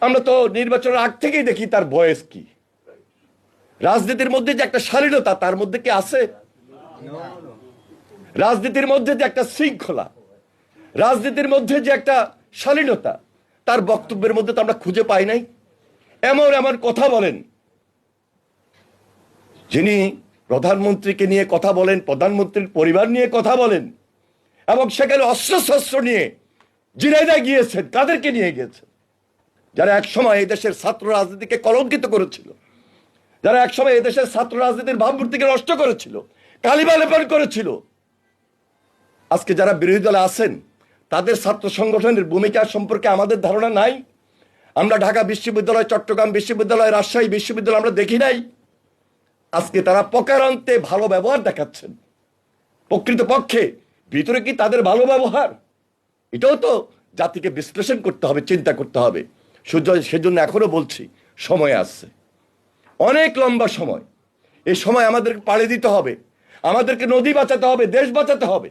আমরা তো নির্বাচনের আগ থেকেই দেখি তার বয়স কি। রাজনীতির মধ্যে যে একটা শালীনতা তার মধ্যে কি আছে? রাজনীতির মধ্যে যে একটা শৃঙ্খলা, রাজনীতির মধ্যে যে একটা শালীনতা তার বক্তব্যের মধ্যে তো আমরা খুঁজে পাই নাই। এমন এমন কথা বলেন, যিনি প্রধানমন্ত্রীকে নিয়ে কথা বলেন, প্রধানমন্ত্রীর পরিবার নিয়ে কথা বলেন, এবং সেখানে অস্ত্রশস্ত্র নিয়ে জিনাইদায় গিয়েছেন। কাদেরকে নিয়ে গিয়েছেন? যারা একসময় এই দেশের ছাত্র রাজনীতিকে কলঙ্কিত করেছিল, যারা একসময় এই দেশের ছাত্র রাজনীতির ভাবমূর্তিকে নষ্ট করেছিল, কালিমা লেপন করেছিল। আজকে যারা বিরোধী দলে আছেন তাদের ছাত্র সংগঠনের ভূমিকা সম্পর্কে আমাদের ধারণা নাই। আমরা ঢাকা বিশ্ববিদ্যালয়, চট্টগ্রাম বিশ্ববিদ্যালয়, রাজশাহী বিশ্ববিদ্যালয় আমরা দেখি নাই। আজকে তারা প্রকারান্তে ভালো ব্যবহার দেখাচ্ছেন। প্রকৃতপক্ষে ভিতরে কি তাদের ভালো ব্যবহার? এটাও তো জাতিকে বিশ্লেষণ করতে হবে, চিন্তা করতে হবে। সেজন্য এখনো বলছি, সময় আসছে, অনেক লম্বা সময়। এই সময় আমাদেরকে পাড়ি দিতে হবে, আমাদেরকে নদী বাঁচাতে হবে, দেশ বাঁচাতে হবে।